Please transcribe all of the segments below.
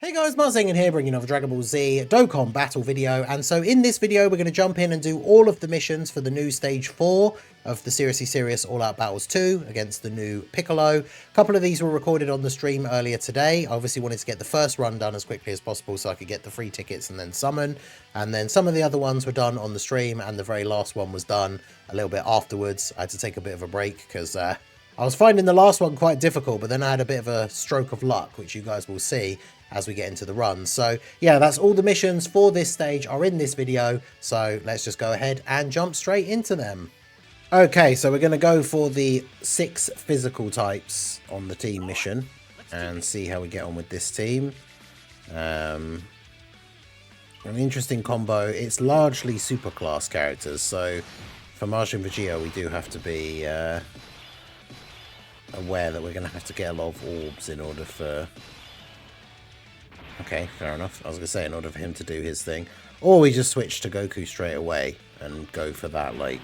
Hey guys, Saiyan here, bringing another Dragon Ball Z Dokkan battle video. And so in this video, we're going to jump in and do all of the missions for the new Stage 4 of the Seriously Serious All Out Battles 2 against the new Piccolo. A couple of these were recorded on the stream earlier today. I obviously wanted to get the first run done as quickly as possible so I could get the free tickets and then summon. And then some of the other ones were done on the stream, and the very last one was done a little bit afterwards. I had to take a bit of a break because I was finding the last one quite difficult, but then I had a bit of a stroke of luck, which you guys will see as we get into the run. So yeah, that's all the missions for this stage are in this video. So let's just go ahead and jump straight into them. Okay, so we're going to go for the 6 physical types on the team mission and see how we get on with this team. An interesting combo. It's largely super class characters, so for Majin Vegeta we do have to be aware that we're going to have to get a lot of orbs in order for... Okay, fair enough. I was going to say in order for him to do his thing. Or we just switch to Goku straight away and go for that, like,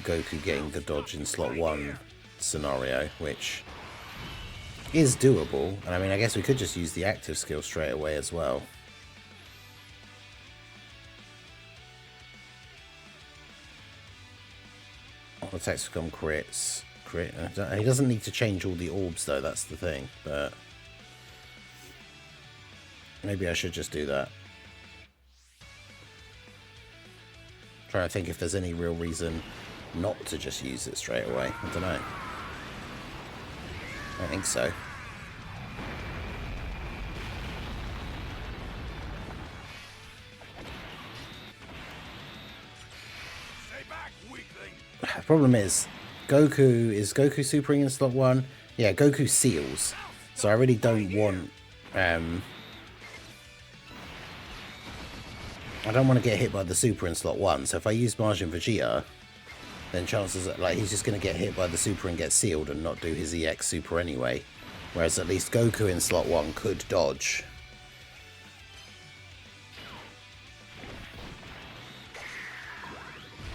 Goku getting the dodge in slot 1 scenario, which is doable. And I mean, I guess we could just use the active skill straight away as well. All attacks become crits. He doesn't need to change all the orbs though, that's the thing, but maybe I should just do that. Trying to think if there's any real reason not to just use it straight away. I don't know. I don't think so. The problem is Goku supering in slot 1? Yeah, Goku seals. So I really don't want I don't want to get hit by the super in slot 1. So if I use Majin Vegeta, then chances are, like, he's just going to get hit by the super and get sealed and not do his EX super anyway. Whereas at least Goku in slot 1 could dodge.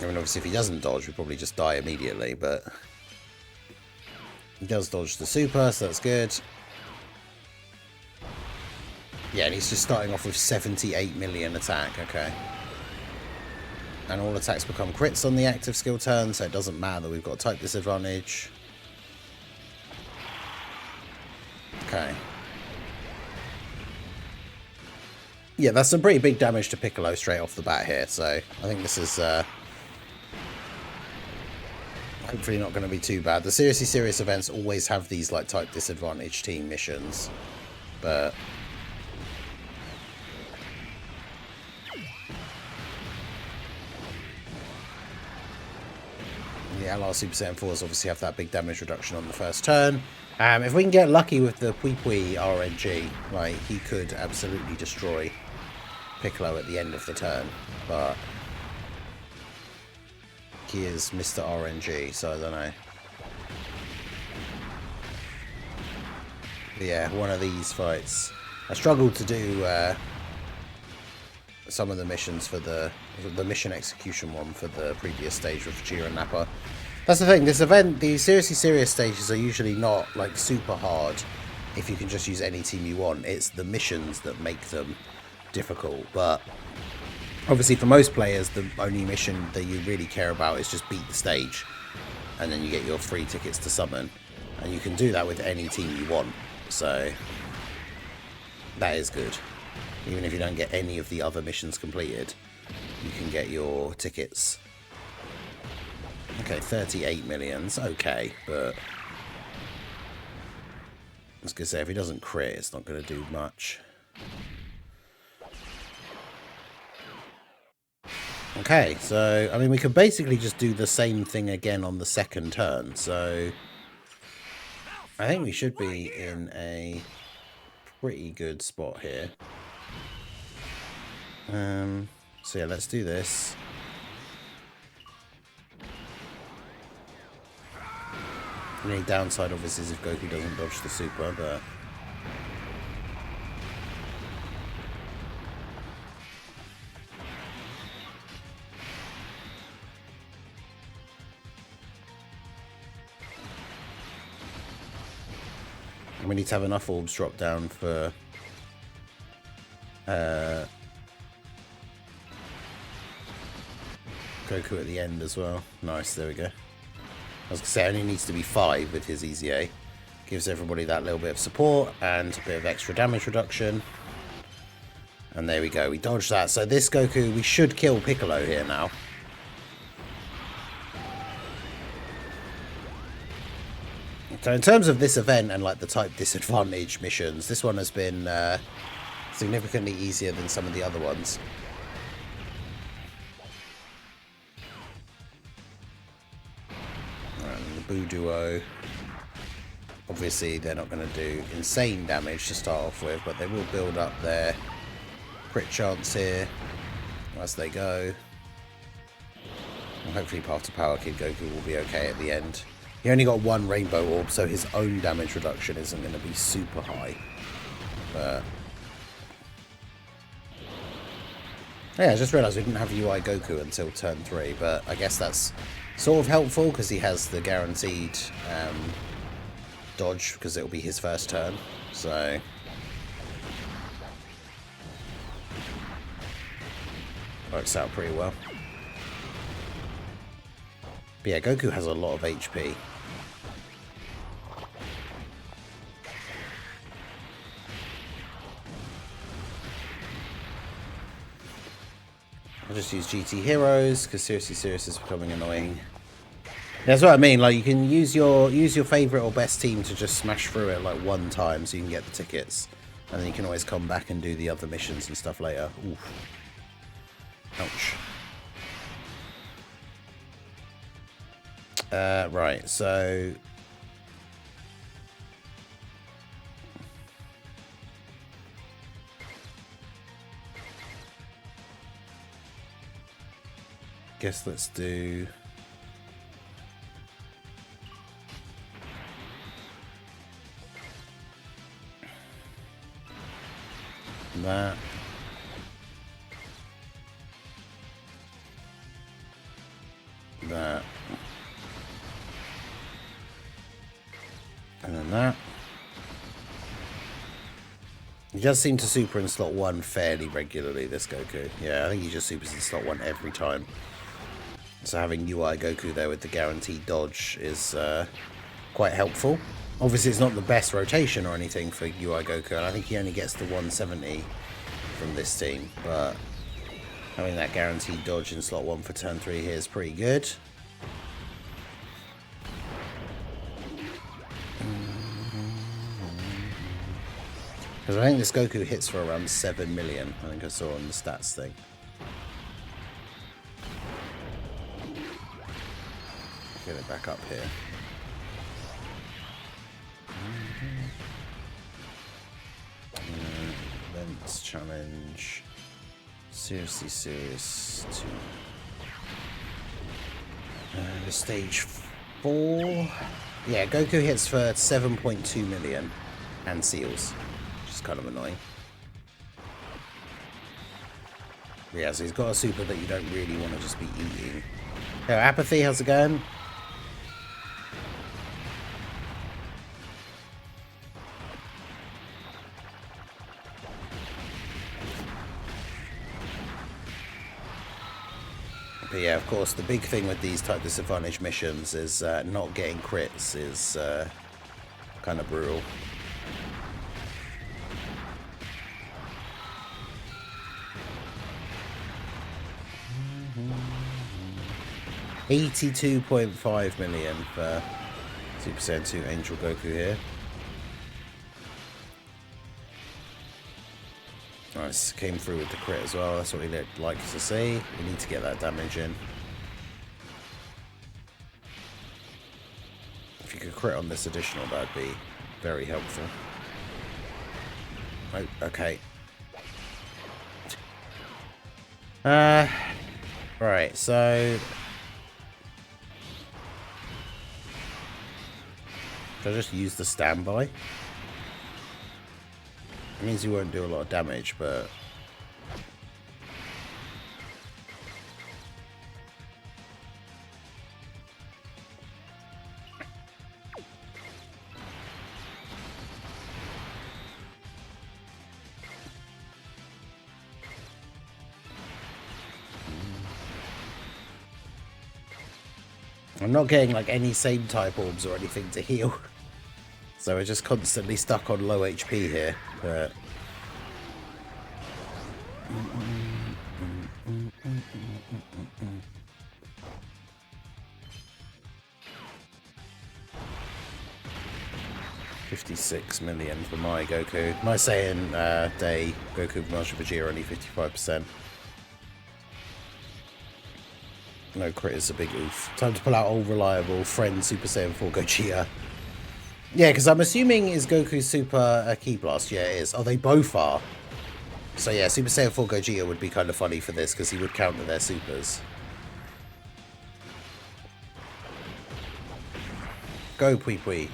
I mean, obviously if he doesn't dodge, we probably just die immediately, but he does dodge the super, so that's good. Yeah, and he's just starting off with 78 million attack, okay. And all attacks become crits on the active skill turn, so it doesn't matter that we've got type disadvantage. Okay. Yeah, that's some pretty big damage to Piccolo straight off the bat here, so I think this is hopefully not going to be too bad. The Seriously Serious events always have these like type disadvantage team missions, but the LR Super Saiyan 4s obviously have that big damage reduction on the first turn. If we can get lucky with the Pui Pui RNG, like, he could absolutely destroy Piccolo at the end of the turn, but he is Mr. RNG, so I don't know. But yeah, one of these fights. I struggled to do some of the missions for the mission execution one for the previous stage with Vegeta and Nappa. That's the thing, this event, the Seriously Serious stages are usually not like super hard if you can just use any team you want. It's the missions that make them difficult, but obviously for most players the only mission that you really care about is just beat the stage, and then you get your free tickets to summon, and you can do that with any team you want, so that is good. Even if you don't get any of the other missions completed, you can get your tickets. Okay, 38 millions, okay, but I was going to say, if he doesn't crit, it's not going to do much. Okay, so, I mean, we could basically just do the same thing again on the second turn, so I think we should be in a pretty good spot here. So yeah, let's do this. The only downside, obviously, is if Goku doesn't dodge the super, but we need to have enough orbs drop down for Goku at the end as well. Nice, there we go. I was going to say, only needs to be 5 with his Easy A. Gives everybody that little bit of support and a bit of extra damage reduction. And there we go, we dodged that. So this Goku, we should kill Piccolo here now. So in terms of this event and like the type disadvantage missions, this one has been significantly easier than some of the other ones. And the Buu Duo. Obviously they're not going to do insane damage to start off with, but they will build up their crit chance here as they go. And hopefully Path to Power Kid Goku will be okay at the end. He only got 1 Rainbow Orb, so his own damage reduction isn't going to be super high. But yeah, I just realised we didn't have UI Goku until turn 3, but I guess that's sort of helpful because he has the guaranteed dodge because it'll be his first turn. So works out pretty well. But yeah, Goku has a lot of HP. I'll just use GT Heroes because seriously Sirius is becoming annoying. That's what I mean. Like you can use your favorite or best team to just smash through it like 1 time so you can get the tickets, and then you can always come back and do the other missions and stuff later. Oof. Ouch. Right, so guess let's do that. That. And then that. He does seem to super in slot 1 fairly regularly, this Goku. Yeah, I think he just supers in slot 1 every time. So having UI Goku there with the guaranteed dodge is quite helpful. Obviously it's not the best rotation or anything for UI Goku, and I think he only gets the 170 from this team, but having that guaranteed dodge in slot 1 for turn 3 here is pretty good. Because I think this Goku hits for around 7 million, I think I saw on the stats thing. Get it back up here. Events challenge. Seriously Serious 2. Stage 4. Yeah, Goku hits for 7.2 million and seals. Which is kind of annoying. Yeah, so he's got a super that you don't really want to just be eating. Yo, Apathy, how's it going? But yeah, of course, the big thing with these type disadvantage missions is not getting crits is kind of brutal. $82.5 million for Super Saiyan 2 Angel Goku here. Nice, came through with the crit as well. That's what we'd like to see. We need to get that damage in. If you could crit on this additional, that'd be very helpful. Oh, okay. Right, so should I just use the standby? It means you won't do a lot of damage, but I'm not getting like any same type orbs or anything to heal. So we're just constantly stuck on low HP here. But 56 million for my Goku. My Saiyan day, Goku, Vegeta, Vegeta only 55%. No crit is a big oof. Time to pull out old reliable friend Super Saiyan 4 Gogeta. Yeah, because I'm assuming is Goku Super a Ki Blast? Yeah, it is. Oh, they both are. So yeah, Super Saiyan 4 Gogeta would be kind of funny for this because he would counter their supers. Go Pui Pui.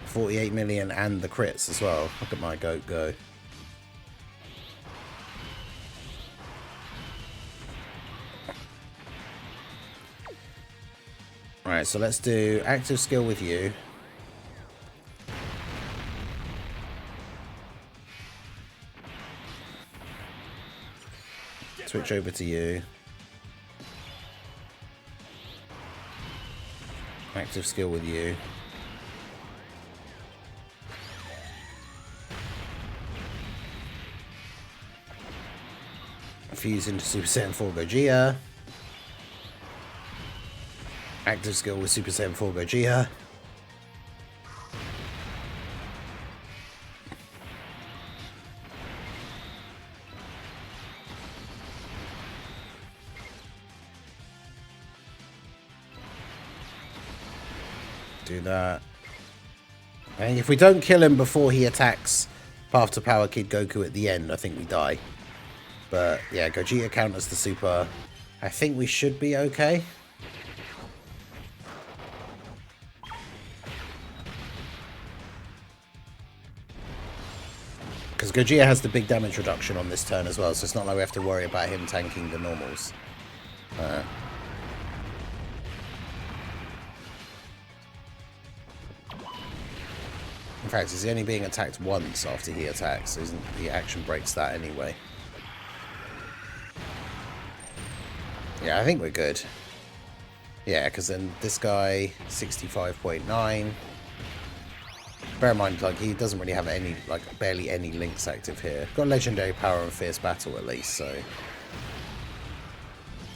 48 million and the crits as well. Look at my goat go. Alright, so let's do active skill with you. Switch over to you. Active skill with you. Fuse into Super Saiyan 4 Gogeta. Active skill with Super Saiyan 4 Gogeta. Do that. I think if we don't kill him before he attacks Path to Power Kid Goku at the end, I think we die. But yeah, Gogeta counters the super. I think we should be okay. Because Gogeta has the big damage reduction on this turn as well, so it's not like we have to worry about him tanking the normals. In fact, he's only being attacked once after he attacks, so the action breaks that anyway. Yeah, I think we're good. Yeah, because then this guy, 65.9. Bear in mind, like, he doesn't really have any, like, barely any links active here. Got legendary power and fierce battle at least, so.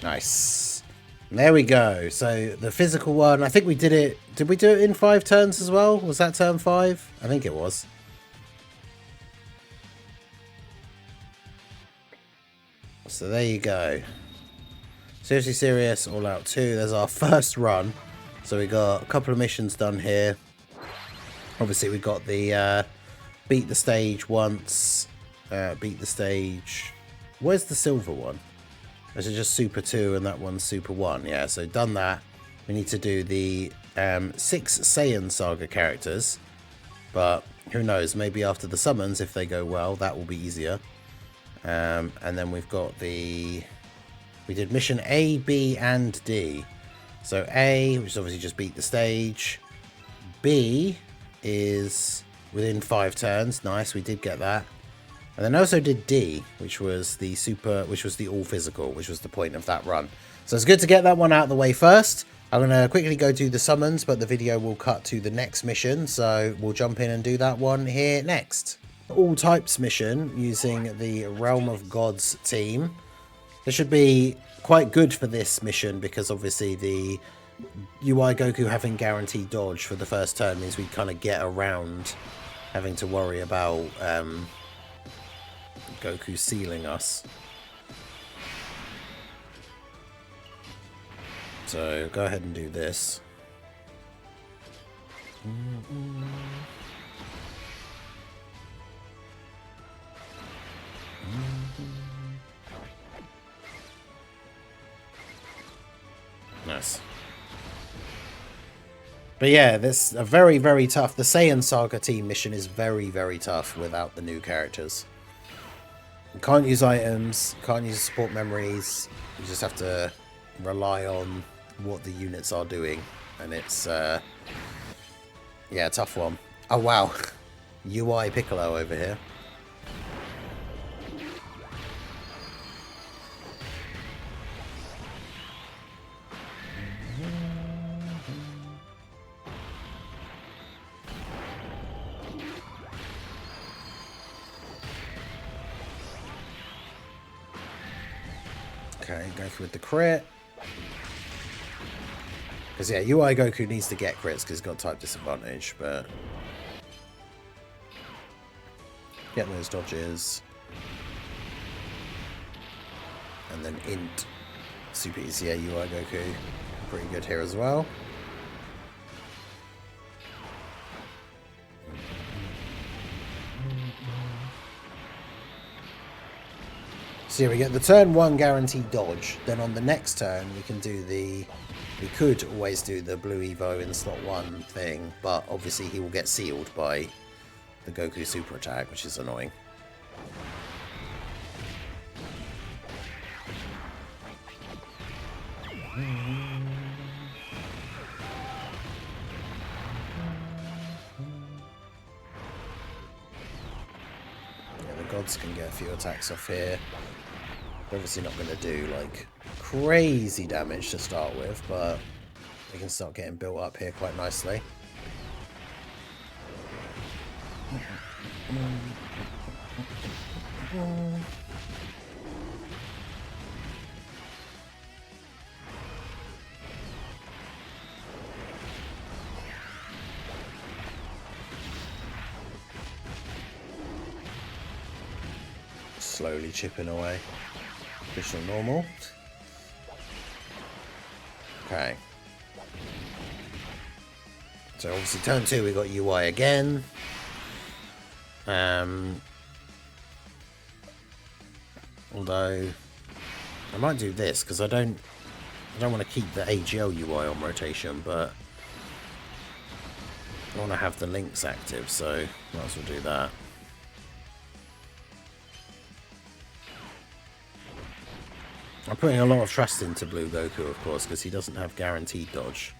Nice. There we go. So the physical one, I think we did it. Did we do it in 5 turns as well? Was that turn 5? I think it was. So there you go. Seriously Serious, All Out 2. There's our first run. So we got a couple of missions done here. Obviously we got the beat the stage once. Beat the stage. Where's the silver one? Is it just Super 2 and that one's Super 1? Yeah, so done that. We need to do the 6 Saiyan saga characters. But who knows, maybe after the summons, if they go well, that will be easier. And then we've got the... We did mission A, B, and D. So A, which is obviously just beat the stage. B is within 5 turns. Nice, we did get that. And then I also did D, which was the super, which was the all physical, which was the point of that run. So it's good to get that one out of the way first. I'm going to quickly go do the summons, but the video will cut to the next mission. So we'll jump in and do that one here next. All types mission using the Realm of Gods team. This should be quite good for this mission because obviously the UI Goku having guaranteed dodge for the first turn means we kind of get around having to worry about Goku sealing us. So go ahead and do this. Nice. But yeah, this a very, very tough. The Saiyan Saga team mission is very, very tough without the new characters. You can't use items, can't use support memories. You just have to rely on what the units are doing. And it's, yeah, a tough one. Oh, wow. UI Piccolo over here. Okay, Goku with the crit. Because, yeah, UI Goku needs to get crits because he's got type disadvantage, but... Getting those dodges. And then int super easy, yeah, UI Goku. Pretty good here as well. So yeah, we get the turn 1 guaranteed dodge. Then on the next turn we can do the... We could always do the blue Evo in slot 1 thing, but obviously he will get sealed by the Goku super attack, which is annoying. Yeah, the gods can get a few attacks off here. They're obviously not going to do like crazy damage to start with, but they can start getting built up here quite nicely. Slowly chipping away. Additional normal. Okay. So obviously turn 2 we got UI again. Although I might do this because I don't want to keep the AGL UI on rotation, but I want to have the links active, so might as well do that. I'm putting a lot of trust into Blue Goku, of course, because he doesn't have guaranteed dodge.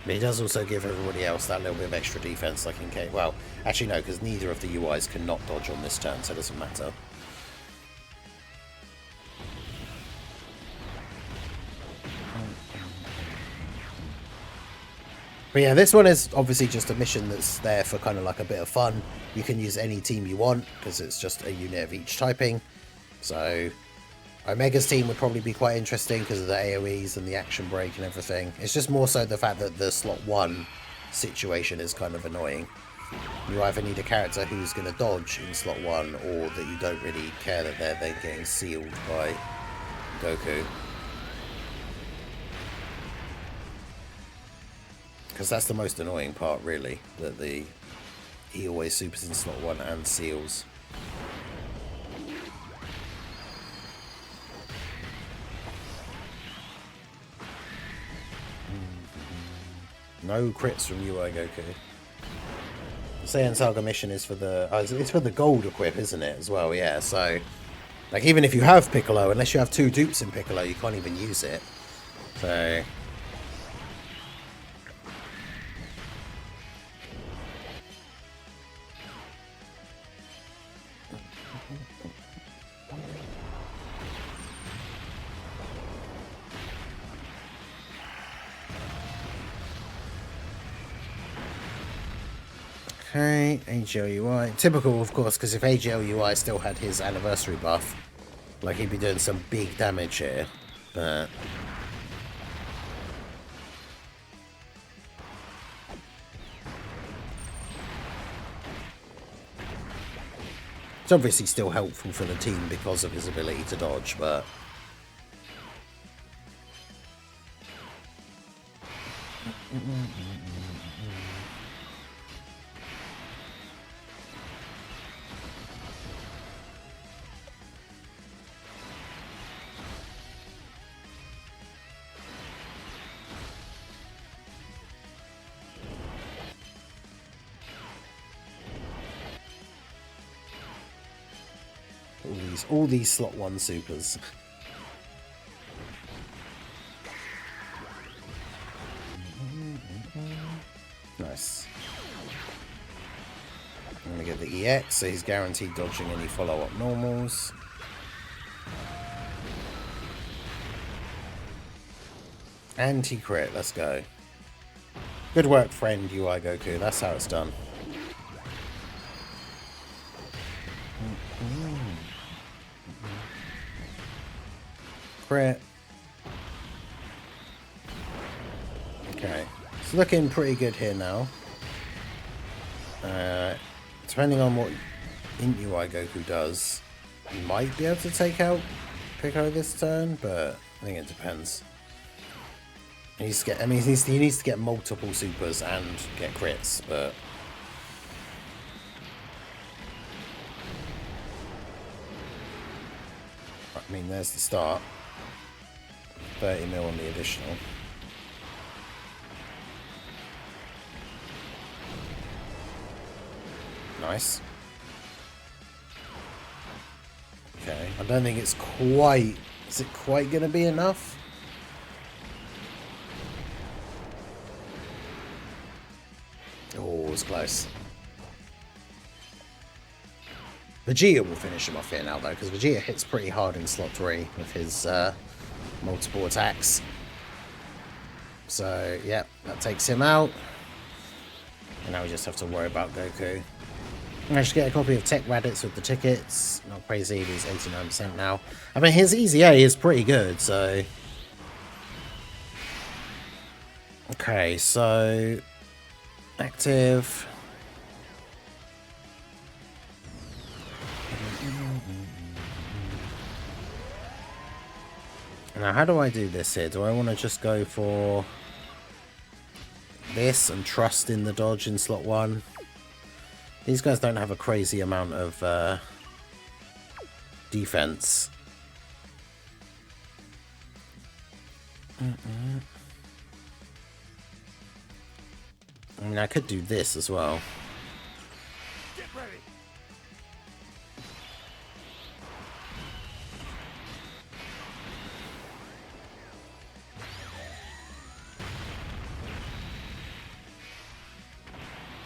But he does also give everybody else that little bit of extra defense, like in case... Well, actually no, because neither of the UIs can not dodge on this turn, so it doesn't matter. But yeah, this one is obviously just a mission that's there for kind of like a bit of fun. You can use any team you want, because it's just a unit of each typing. So Omega's team would probably be quite interesting because of the AoEs and the action break and everything. It's just more so the fact that the slot 1 situation is kind of annoying. You either need a character who's going to dodge in slot 1, or that you don't really care that they're then getting sealed by Goku. Because that's the most annoying part, really, that he always supers in slot 1 and seals. No crits from UI Goku. The Saiyan Saga mission is for the... Oh, it's for the gold equip, isn't it, as well? Yeah, so... Like, even if you have Piccolo, unless you have 2 dupes in Piccolo, you can't even use it. So... Okay, AGLUI. Typical, of course, because if AGLUI still had his anniversary buff, like, he'd be doing some big damage here, but... It's obviously still helpful for the team because of his ability to dodge, but... All these slot 1 supers. Nice. I'm gonna get the EX, so he's guaranteed dodging any follow-up normals. Anti-crit, let's go. Good work, friend UI Goku, that's how it's done. crit. Okay, it's looking pretty good here now. Depending on what UI Goku does, he might be able to take out Piccolo this turn, but I think it depends. He needs to get, I mean, he needs to get multiple supers and get crits, but I mean, there's the start. 30 mil on the additional. Nice. Okay, I don't think it's quite... Is it quite going to be enough? Oh, it was close. Vegeta will finish him off here now, though, because Vegeta hits pretty hard in slot 3 with his multiple attacks. So, yeah, that takes him out. And now we just have to worry about Goku. I should get a copy of Tech Raditz with the tickets. Not crazy, he's 89% now. I mean, his Easy A is pretty good, so... Okay, so... Active... Now, how do I do this here? Do I want to just go for... this and trust in the dodge in slot 1? These guys don't have a crazy amount of defense. I mean, I could do this as well. Get ready.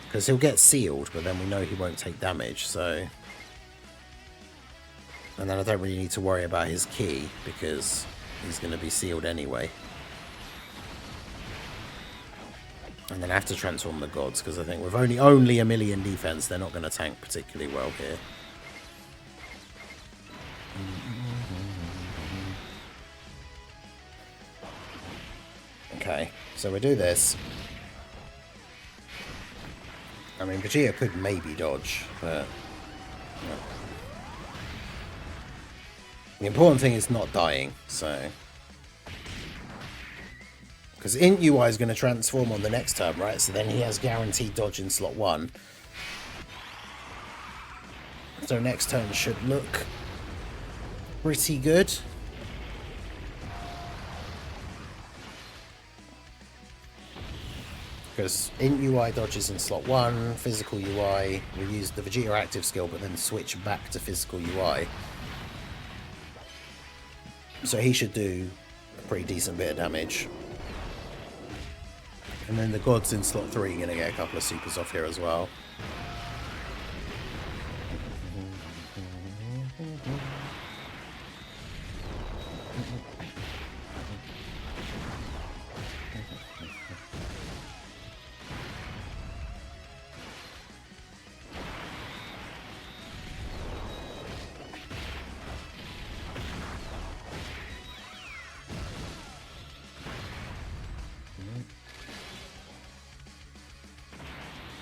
Because he'll get sealed, but then we know he won't take damage, so... And then I don't really need to worry about his key, because he's going to be sealed anyway. And then I have to transform the gods, because I think with only a million defense, they're not going to tank particularly well here. Okay, so we do this. I mean, Vegeta could maybe dodge, but... No. The important thing is not dying, so... Because Int UI is going to transform on the next turn, right? So then he has guaranteed dodge in slot 1. So next turn should look pretty good. Because Int UI dodges in slot 1, physical UI, we use the Vegeta active skill, but then switch back to physical UI. So he should do a pretty decent bit of damage. And then the gods in slot 3 are going to get a couple of supers off here as well.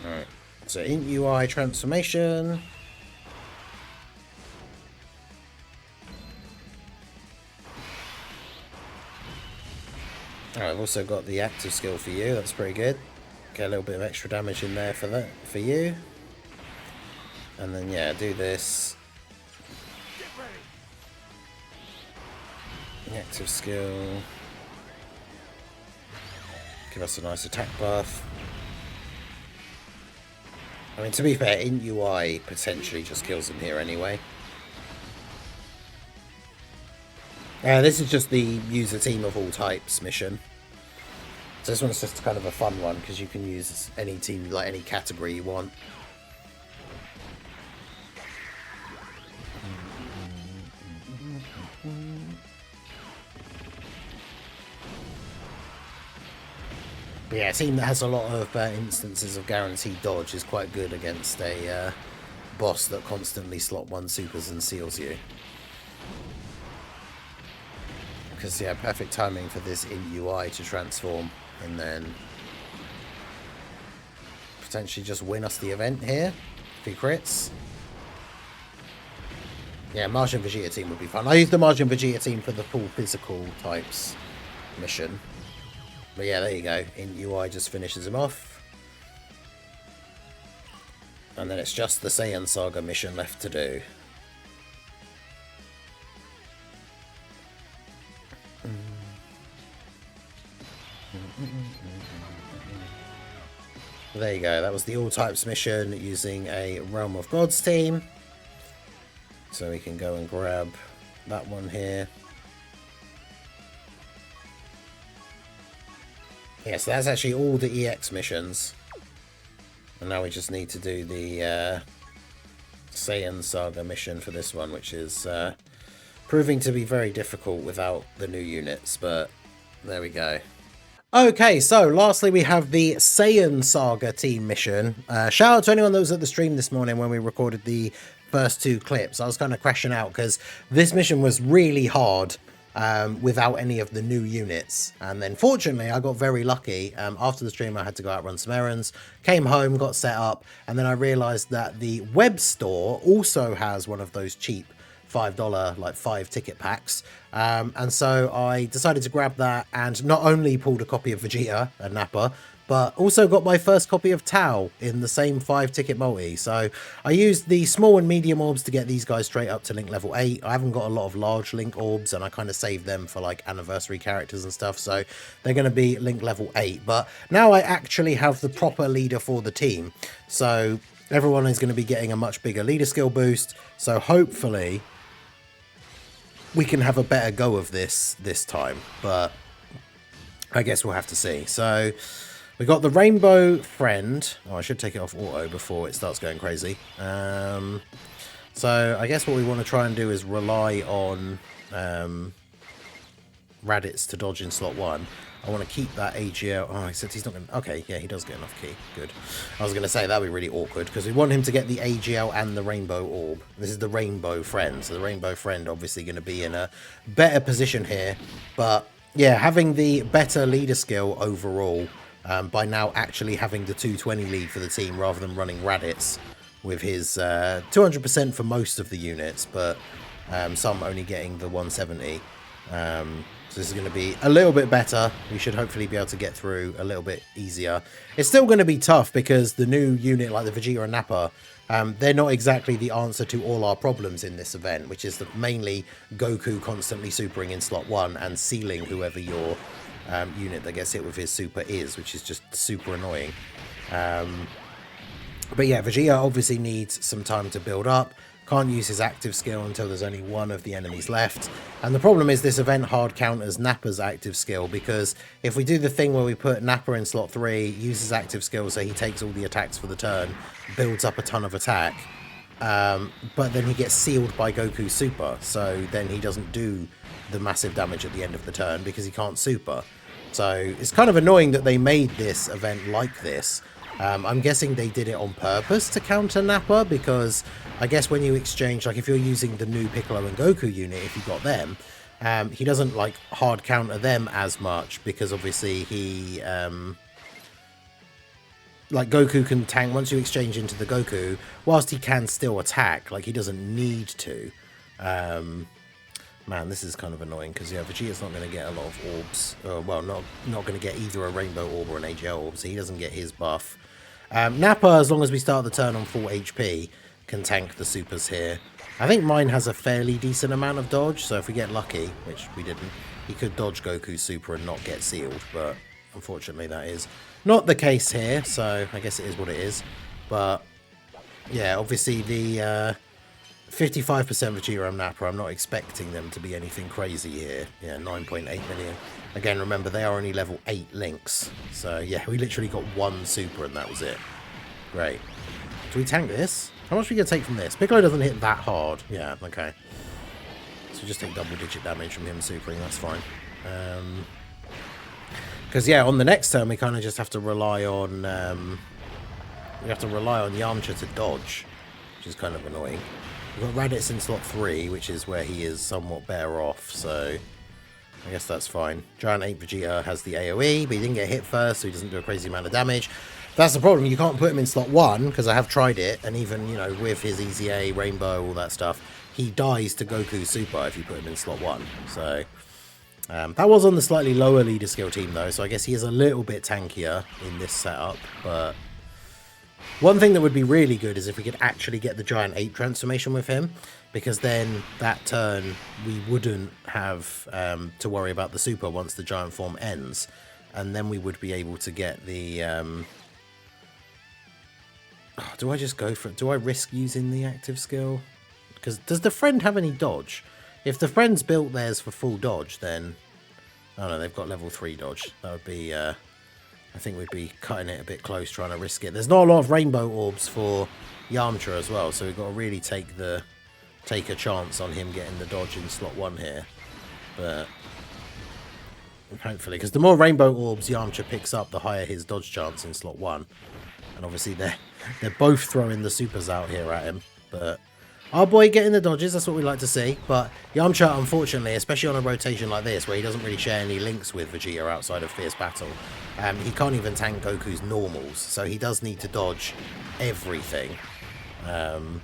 Alright, so Int UI transformation. Alright, I've also got the active skill for you, that's pretty good. Get a little bit of extra damage in there for that for you. And then yeah, do this. Get ready. The active skill. Give us a nice attack buff. I mean, to be fair, Int UI potentially just kills him here anyway. This is just the use a team of all types mission. So this one's just kind of a fun one because you can use any team, like any category you want. But yeah, a team that has a lot of instances of guaranteed dodge is quite good against a boss that constantly slot 1 supers and seals you. because, yeah, perfect timing for this in UI to transform and then potentially just win us the event here if he crits. Yeah, Martian Vegeta team would be fun. I used the Martian Vegeta team for the full physical types mission. But yeah, there you go. In UI just finishes him off. And then it's just the Saiyan saga mission left to do. There you go. That was the all types mission using a Realm of Gods team. So we can go and grab that one here. Yeah, so that's actually all the EX missions. And now we just need to do the Saiyan Saga mission for this one, which is proving to be very difficult without the new units, but there we go. Okay, so lastly we have the Saiyan Saga team mission. Shout out to anyone that was at the stream this morning when we recorded the first two clips. I was kind of crashing out because this mission was really hard without any of the new units, and then fortunately I got very lucky. After the stream I had to go out run some errands, came home, got set up, and then I realized that the web store also has one of those cheap $5 like 5 ticket packs, and so I decided to grab that and not only pulled a copy of Vegeta and Nappa, but also got my first copy of Tao in the same 5 ticket multi. So I used the small and medium orbs to get these guys straight up to link level 8. I haven't got a lot of large link orbs, and I kind of saved them for like anniversary characters and stuff, so they're going to be link level 8. But now I actually have the proper leader for the team, so everyone is going to be getting a much bigger leader skill boost, so hopefully we can have a better go of this time, but I guess we'll have to see. So we got the rainbow friend. Oh, I should take it off auto before it starts going crazy. So I guess what we want to try and do is rely on Raditz to dodge in slot 1. I want to keep that AGL. Oh, except he's not going to... Okay, yeah, he does get enough key. Good. I was going to say that would be really awkward because we want him to get the AGL and the rainbow orb. This is the rainbow friend. So the rainbow friend obviously going to be in a better position here. But yeah, having the better leader skill overall, by now actually having the 220 lead for the team rather than running Raditz with his 200% for most of the units, but some only getting the 170. So this is going to be a little bit better. We should hopefully be able to get through a little bit easier. It's still going to be tough because the new unit like the Vegeta and Nappa, they're not exactly the answer to all our problems in this event, which is mainly Goku constantly supering in slot 1 and sealing whoever your unit that gets hit with his super is, which is just super annoying. But yeah, Vegeta obviously needs some time to build up. Can't use his active skill until there's only one of the enemies left. And the problem is this event hard counters Nappa's active skill, because if we do the thing where we put Nappa in slot 3, use his active skill so he takes all the attacks for the turn, builds up a ton of attack, but then he gets sealed by Goku's super, so then he doesn't do the massive damage at the end of the turn because he can't super. So it's kind of annoying that they made this event like this. I'm guessing they did it on purpose to counter Nappa, because I guess when you exchange, like if you're using the new Piccolo and Goku unit, if you got them, he doesn't like hard counter them as much, because obviously he, like Goku can tank, once you exchange into the Goku, whilst he can still attack, like he doesn't need to. Man, this is kind of annoying because, yeah, Vegeta's not going to get a lot of orbs. Well, not going to get either a rainbow orb or an AGL orb, so he doesn't get his buff. Nappa, as long as we start the turn on full HP, can tank the supers here. I think mine has a fairly decent amount of dodge, so if we get lucky, which we didn't, he could dodge Goku's super and not get sealed, but unfortunately that is not the case here, so I guess it is what it is. But, yeah, obviously the 55% Vegeta and Nappa, I'm not expecting them to be anything crazy here. Yeah, 9.8 million. Again, remember, they are only level 8 links. So, yeah, we literally got one super and that was it. Great. Do we tank this? How much are we going to take from this? Piccolo doesn't hit that hard. Yeah, okay. So we just take double-digit damage from him supering, that's fine. Because, yeah, on the next turn, we kind of just have to rely on... we have to rely on Yamcha to dodge, which is kind of annoying. We've got Raditz in slot 3, which is where he is somewhat better off, so I guess that's fine. Giant 8 Vegeta has the AoE, but he didn't get hit first, so he doesn't do a crazy amount of damage. That's the problem. You can't put him in slot 1, because I have tried it, and even, you know, with his Easy A, Rainbow, all that stuff, he dies to Goku's Super if you put him in slot 1. So, that was on the slightly lower leader skill team, though, so I guess he is a little bit tankier in this setup, but one thing that would be really good is if we could actually get the Giant 8 transformation with him, because then that turn we wouldn't have to worry about the Super once the Giant form ends, and then we would be able to get the... do I just go for it? Do I risk using the active skill? Because does the friend have any dodge? If the friend's built theirs for full dodge, then... Oh no, they've got level 3 dodge. That would be... I think we'd be cutting it a bit close trying to risk it. There's not a lot of rainbow orbs for Yamcha as well, so we've got to really take a chance on him getting the dodge in slot 1 here. But hopefully, because the more rainbow orbs Yamcha picks up, the higher his dodge chance in slot 1. And obviously they're both throwing the supers out here at him. But our boy getting the dodges, that's what we like to see. But Yamcha, unfortunately, especially on a rotation like this, where he doesn't really share any links with Vegeta outside of Fierce Battle, he can't even tank Goku's normals. So he does need to dodge everything. And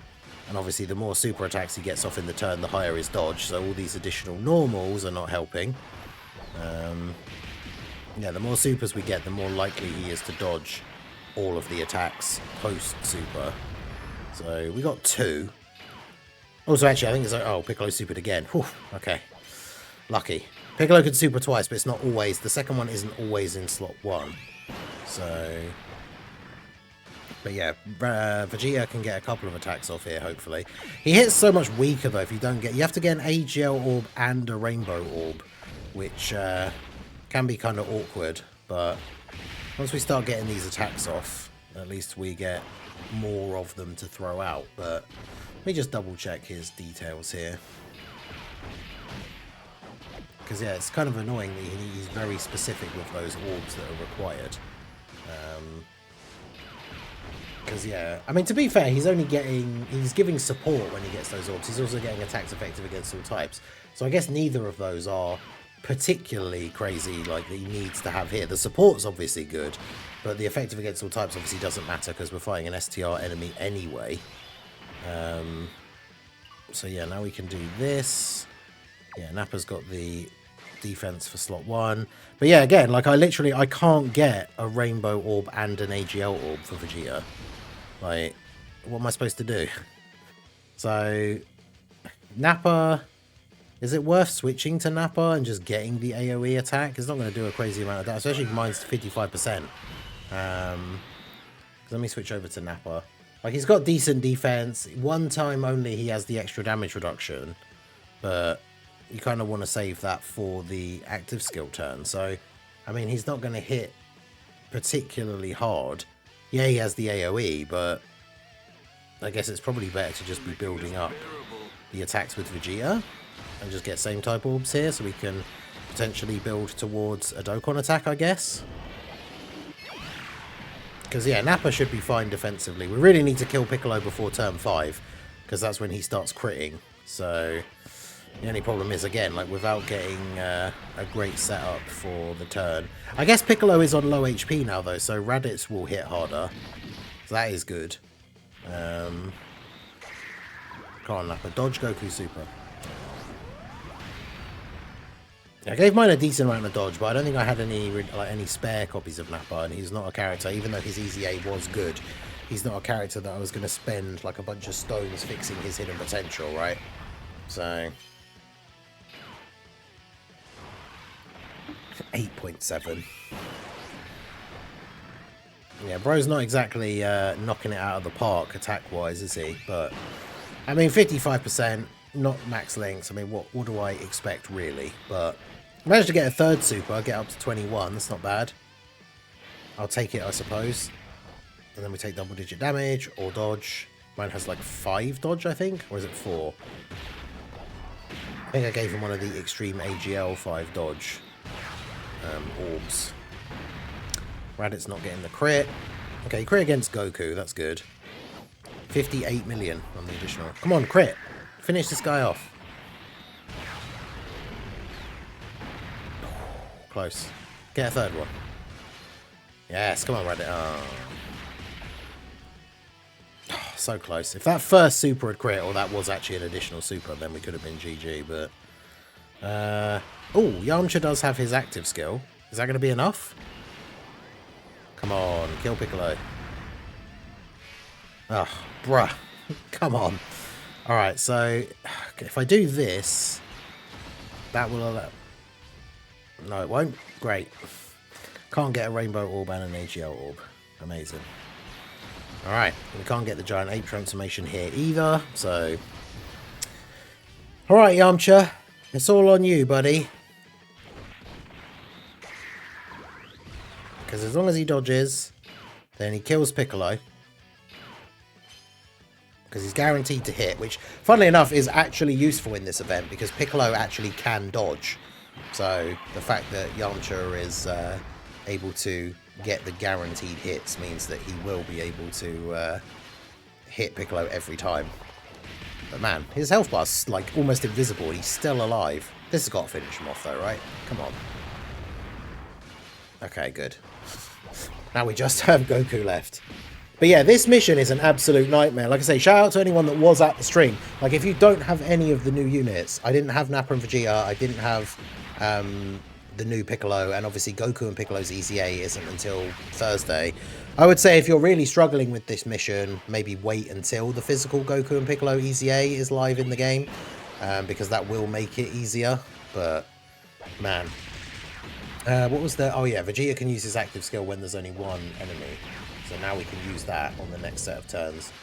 obviously the more super attacks he gets off in the turn, the higher his dodge. So all these additional normals are not helping. Yeah, the more supers we get, the more likely he is to dodge all of the attacks post-super. So we got 2. Also, actually, I think it's like, oh, Piccolo supered again. Whew, okay. Lucky. Piccolo could super twice, but it's not always, the second one isn't always in slot 1. So, but yeah, Vegeta can get a couple of attacks off here, hopefully. He hits so much weaker, though, if you don't get, you have to get an AGL orb and a rainbow orb, which can be kind of awkward, but once we start getting these attacks off, at least we get more of them to throw out. But let me just double check his details here. Because, yeah, it's kind of annoying that he's very specific with those orbs that are required. Because, yeah, I mean, to be fair, he's giving support when he gets those orbs. He's also getting attacks effective against all types. So I guess neither of those are particularly crazy, like, that he needs to have here. The support's obviously good, but the effective against all types obviously doesn't matter because we're fighting an STR enemy anyway. So yeah, now we can do this. Yeah, Nappa's got the defense for slot 1. But yeah, again, like I can't get a rainbow orb and an AGL orb for Vegeta. Like, what am I supposed to do? So Nappa, is it worth switching to Nappa and just getting the AoE attack? It's not going to do a crazy amount of damage, especially if mine's 55%. Let me switch over to Nappa. Like, he's got decent defense. One time only he has the extra damage reduction, but you kind of want to save that for the active skill turn. So, I mean, he's not going to hit particularly hard. Yeah, he has the AoE, but I guess it's probably better to just be building up the attacks with Vegeta and just get same type orbs here so we can potentially build towards a Dokkan attack, I guess. Because, yeah, Nappa should be fine defensively. We really need to kill Piccolo before turn 5, because that's when he starts critting. So, the only problem is, again, like, without getting a great setup for the turn. I guess Piccolo is on low HP now, though, so Raditz will hit harder. So that is good. Come on, Nappa. Dodge Goku Super. I gave mine a decent amount of dodge, but I don't think I had any spare copies of Nappa, and he's not a character, even though his Easy A was good, he's not a character that I was going to spend like a bunch of stones fixing his hidden potential, right? So 8.7. Yeah, bro's not exactly knocking it out of the park attack-wise, is he? But, I mean, 55%, not max links. I mean, what do I expect, really? But I managed to get a third super, get up to 21. That's not bad. I'll take it, I suppose. And then we take double-digit damage or dodge. Mine has, like, 5 dodge, I think? Or is it 4? I think I gave him one of the extreme AGL 5 dodge orbs. Raditz not getting the crit. Okay, crit against Goku. That's good. 58 million on the additional. Come on, crit. Finish this guy off. Close. Get a third one. Yes, come on, Reddit. Oh. Oh, so close. If that first super had crit, or that was actually an additional super, then we could have been GG, but... oh, Yamcha does have his active skill. Is that going to be enough? Come on, kill Piccolo. Oh, bruh. Come on. Alright, so... if I do this... that will allow... no, it won't. Great. Can't get a Rainbow Orb and an AGL Orb. Amazing. Alright, we can't get the Giant Ape transformation here either, so... alright, Yamcha. It's all on you, buddy. Because as long as he dodges, then he kills Piccolo. Because he's guaranteed to hit, which, funnily enough, is actually useful in this event, because Piccolo actually can dodge. So, the fact that Yamcha is able to get the guaranteed hits means that he will be able to hit Piccolo every time. But man, his health bar's like almost invisible and he's still alive. This has got to finish him off though, right? Come on. Okay, good. Now we just have Goku left. But yeah, this mission is an absolute nightmare. Like I say, shout out to anyone that was at the stream. Like, if you don't have any of the new units, I didn't have Nappa and Vegeta, I didn't have the new Piccolo, and obviously Goku and Piccolo's EZA isn't until Thursday. I would say if you're really struggling with this mission, maybe wait until the physical Goku and Piccolo EZA is live in the game, because that will make it easier. But, man. What was the... oh yeah, Vegeta can use his active skill when there's only one enemy. So now we can use that on the next set of turns.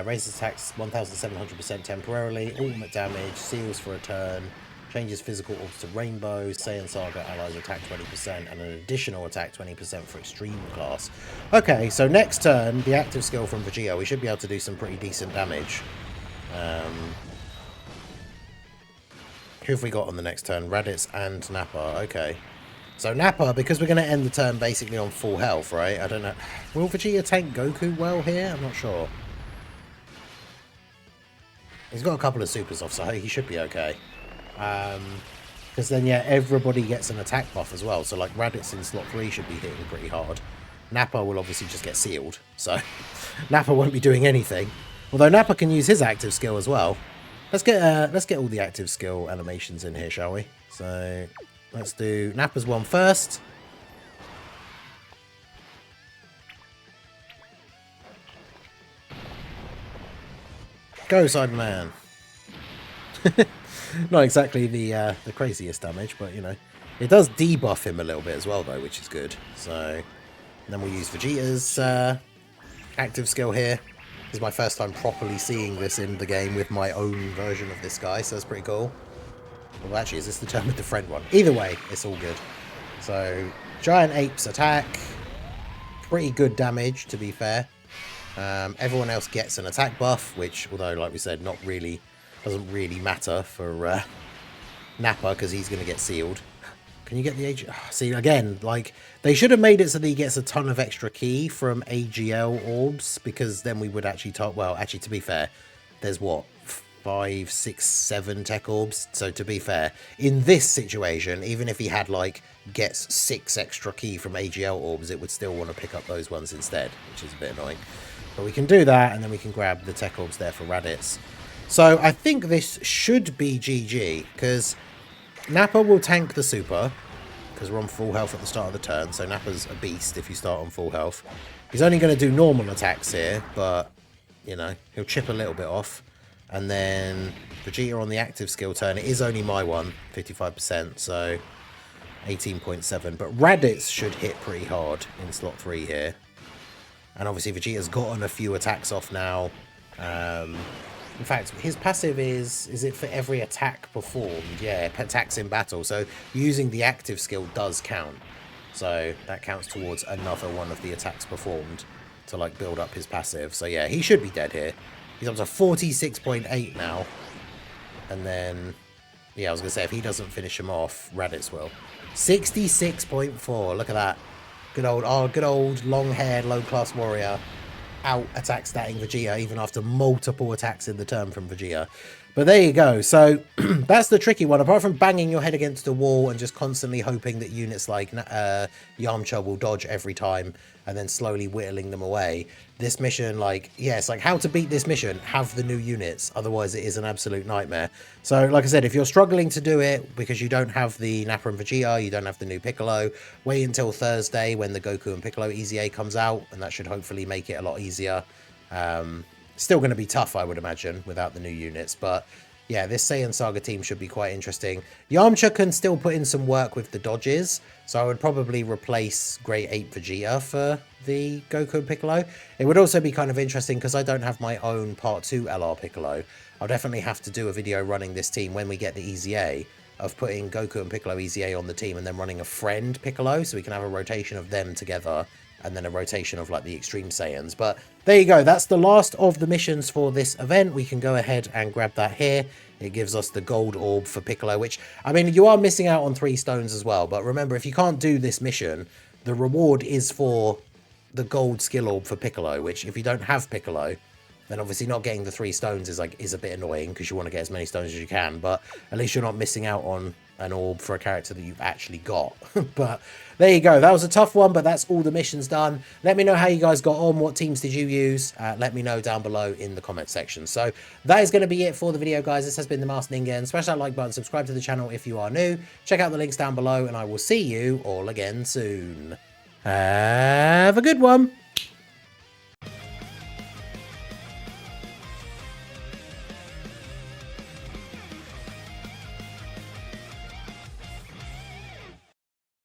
Raises attacks 1,700% temporarily. Ultimate damage. Seals for a turn. Changes physical orbs to rainbow. Saiyan Saga allies attack 20% and an additional attack 20% for extreme class. Okay, so next turn, the active skill from Vegeta, we should be able to do some pretty decent damage. Who have we got on the next turn? Raditz and Nappa. Okay. So Nappa, because we're going to end the turn basically on full health, right? I don't know. Will Vegeta tank Goku well here? I'm not sure. He's got a couple of supers off, so he should be okay. Because then, yeah, everybody gets an attack buff as well. So, like, Raditz in slot 3 should be hitting pretty hard. Nappa will obviously just get sealed. So, Nappa won't be doing anything. Although Nappa can use his active skill as well. Let's get all the active skill animations in here, shall we? So... let's do Nappa's one first. Go, Sideman. Not exactly the craziest damage, but, you know. It does debuff him a little bit as well, though, which is good. So, then we'll use Vegeta's active skill here. This is my first time properly seeing this in the game with my own version of this guy, so that's pretty cool. Well, actually, is this the turn with the friend one? Either way, it's all good. So, Giant Ape's attack. Pretty good damage, to be fair. Everyone else gets an attack buff, which, although, like we said, not really, doesn't really matter for Nappa, because he's going to get sealed. Can you get the AGL? See, again, like, they should have made it so that he gets a ton of extra ki from AGL orbs, because then we would actually talk, well, actually, to be fair, there's what? 5, 6, 7 tech orbs. So to be fair, in this situation, even if he had like gets 6 extra ki from AGL orbs, it would still want to pick up those ones instead, which is a bit annoying. But we can do that, and then we can grab the tech orbs there for Raditz. So I think this should be GG, because Nappa will tank the super, because we're on full health at the start of the turn. So Nappa's a beast if you start on full health. He's only going to do normal attacks here, but you know, he'll chip a little bit off. And then Vegeta on the active skill turn, it is only my one, 55%, so 18.7. But Raditz should hit pretty hard in slot 3 here. And obviously Vegeta's gotten a few attacks off now. In fact, his passive is it for every attack performed? Yeah, attacks in battle. So using the active skill does count. So that counts towards another one of the attacks performed to like build up his passive. So yeah, he should be dead here. He's up to 46.8 now. And then, yeah, I was going to say, if he doesn't finish him off, Raditz will. 66.4. Look at that. Good old long-haired, low-class warrior out attack statting Vegeta, even after multiple attacks in the turn from Vegeta. But there you go. So that's the tricky one. Apart from banging your head against a wall and just constantly hoping that units like Yamcha will dodge every time and then slowly whittling them away, this mission, like, yeah, it's like how to beat this mission, have the new units. Otherwise, it is an absolute nightmare. So, like I said, if you're struggling to do it because you don't have the Nappa and Vegeta, you don't have the new Piccolo, wait until Thursday when the Goku and Piccolo EZA comes out, and that should hopefully make it a lot easier. Still going to be tough, I would imagine, without the new units. But yeah, this Saiyan Saga team should be quite interesting. Yamcha can still put in some work with the dodges. So I would probably replace Great Ape Vegeta for the Goku and Piccolo. It would also be kind of interesting because I don't have my own Part 2 LR Piccolo. I'll definitely have to do a video running this team when we get the EZA of putting Goku and Piccolo EZA on the team and then running a friend Piccolo so we can have a rotation of them together and then a rotation of like the Extreme Saiyans. But there you go. That's the last of the missions for this event. We can go ahead and grab that here. It gives us the gold orb for Piccolo, which, I mean, you are missing out on 3 stones as well. But remember, if you can't do this mission, the reward is for the gold skill orb for Piccolo, which if you don't have Piccolo, then obviously not getting the 3 stones is a bit annoying because you want to get as many stones as you can. But at least you're not missing out on an orb for a character that you've actually got. But there you go. That was a tough one, but that's all the missions done. Let me know how you guys got on. What teams did you use? Let me know down below in the comment section. So that is going to be it for the video, guys. This has been the Master Ningen. Smash that like button, subscribe to the channel if you are new. Check out the links down below, and I will see you all again soon. Have a good one.